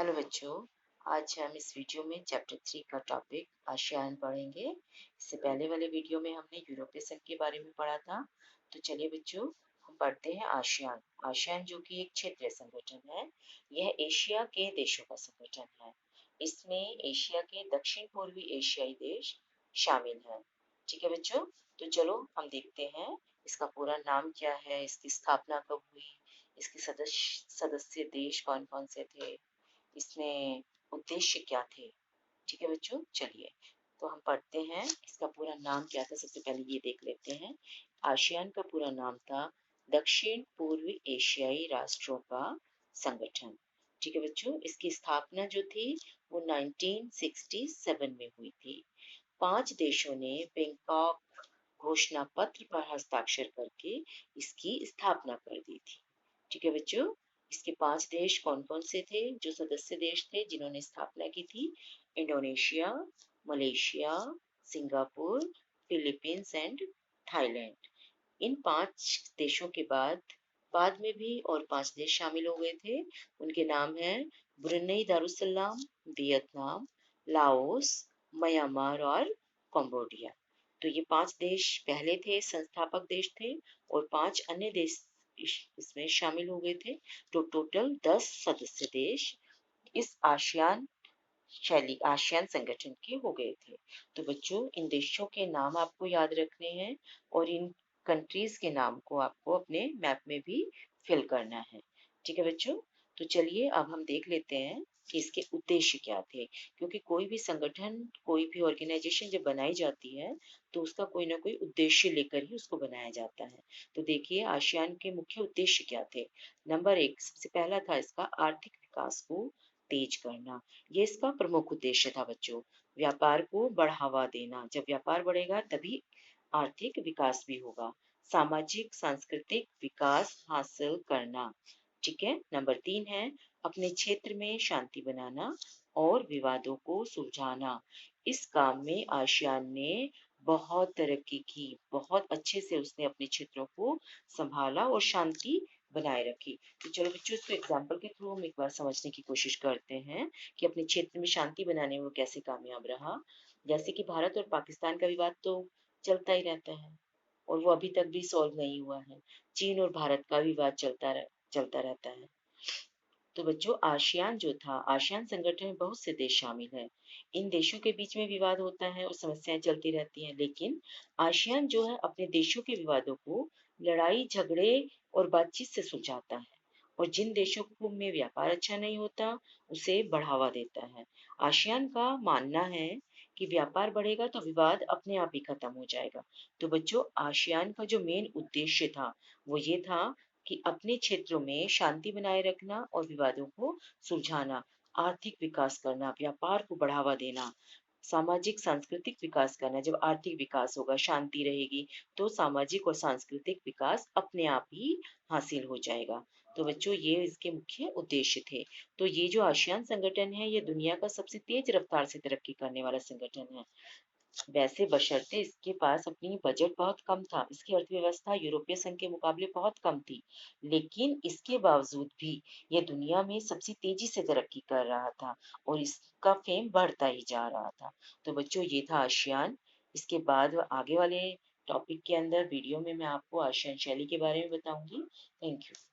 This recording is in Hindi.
हेलो बच्चों, आज हम इस वीडियो में चैप्टर 3 का टॉपिक आसियान पढ़ेंगे। इससे पहले वाले वीडियो में हमने यूरोपीय संघ के बारे में पढ़ा था। तो चलिए बच्चों, हम पढ़ते हैं आसियान। आसियान जो कि एक क्षेत्रीय संगठन है, यह एशिया के देशों का संगठन है। इसमें एशिया के दक्षिण पूर्वी एशियाई देश शामिल हैं। ठीक है बच्चों, तो चलो हम देखते हैं इसका पूरा नाम क्या है, इसकी स्थापना कब हुई, इसके सदस्य देश कौन कौन से थे, इसमें उद्देश्य क्या थे। ठीक है बच्चों, चलिए तो हम पढ़ते हैं इसका पूरा नाम क्या था। सबसे पहले ये देख लेते हैं। आसियान का पूरा नाम था दक्षिण पूर्वी एशियाई राष्ट्रों का संगठन। ठीक है बच्चों, इसकी स्थापना जो थी वो 1967 में हुई थी। 5 देशों ने बैंकॉक घोषणा पत्र पर हस्ताक्षर करके इसकी स्थापना कर दी थी। ठीक है बच्चों, इसके 5 देश कौन कौन से थे जो सदस्य देश थे जिन्होंने स्थापना की थी? Indonesia, Malaysia, Singapore, Philippines and Thailand. इन 5 देशों के बाद में भी और 5 देश शामिल हो गए थे। उनके नाम हैं Brunei Darussalam, Vietnam, Laos, Myanmar और कंबोडिया। तो ये 5 देश पहले थे, संस्थापक देश थे, और 5 अन्य देश इसमें शामिल हो गए थे। तो टोटल 10 सदस्य देश इस आसियान संगठन के हो गए थे। तो बच्चों, इन देशों के नाम आपको याद रखने हैं और इन कंट्रीज के नाम को आपको अपने मैप में भी फिल करना है। ठीक है बच्चों, तो चलिए अब हम देख लेते हैं कि इसके उद्देश्य क्या थे। क्योंकि कोई भी संगठन, कोई भी ऑर्गेनाइजेशन जब बनाई जाती है तो उसका कोई ना कोई उद्देश्य लेकर ही उसको बनाया जाता है। तो देखिए आसियान के मुख्य उद्देश्य क्या थे। नंबर 1, सबसे पहला था इसका आर्थिक विकास को तेज करना। ये इसका प्रमुख उद्देश्य था बच्चों। व्यापार को बढ़ावा देना। जब व्यापार बढ़ेगा तभी आर्थिक विकास भी होगा। सामाजिक सांस्कृतिक विकास हासिल करना। ठीक है। नंबर 3 है अपने क्षेत्र में शांति बनाना और विवादों को सुलझाना। इस काम में आसियान ने बहुत तरक्की की, बहुत अच्छे से उसने अपने क्षेत्रों को संभाला और शांति बनाए रखी। तो चलो बच्चों, इसको एग्जाम्पल के थ्रू हम एक बार समझने की कोशिश करते हैं कि अपने क्षेत्र में शांति बनाने में वो कैसे कामयाब रहा। जैसे कि भारत और पाकिस्तान का विवाद तो चलता ही रहता है और वो अभी तक भी सॉल्व नहीं हुआ है। चीन और भारत का विवाद चलता रहता है। तो बच्चों, आसियान जो था, आसियान संगठन में बहुत से देश शामिल हैं। इन देशों के बीच में विवाद होता है और समस्याएं चलती रहती हैं, लेकिन आसियान जो है अपने देशों के विवादों को लड़ाई झगड़े और बातचीत से सुलझाता है और जिन देशों को में व्यापार अच्छा नहीं होता उसे बढ़ावा देता है। आसियान का मानना है कि व्यापार बढ़ेगा तो विवाद अपने आप ही खत्म हो जाएगा। तो बच्चों, आसियान का जो मेन उद्देश्य था वो ये था कि अपने क्षेत्रों में शांति बनाए रखना और विवादों को सुलझाना, आर्थिक विकास करना, व्यापार को बढ़ावा देना, सामाजिक सांस्कृतिक विकास करना। जब आर्थिक विकास होगा, शांति रहेगी, तो सामाजिक और सांस्कृतिक विकास अपने आप ही हासिल हो जाएगा। तो बच्चों, ये इसके मुख्य उद्देश्य थे। तो ये जो आसियान संगठन है, ये दुनिया का सबसे तेज रफ्तार से तरक्की करने वाला संगठन है। वैसे बशर्ते इसके पास अपनी बजट बहुत कम था, इसकी अर्थव्यवस्था यूरोपीय संघ के मुकाबले बहुत कम थी, लेकिन इसके बावजूद भी ये दुनिया में सबसे तेजी से तरक्की कर रहा था और इसका फेम बढ़ता ही जा रहा था। तो बच्चों, ये था आसियान। इसके बाद आगे वाले टॉपिक के अंदर वीडियो में मैं आपको आसियान शैली के बारे में बताऊंगी। Thank you.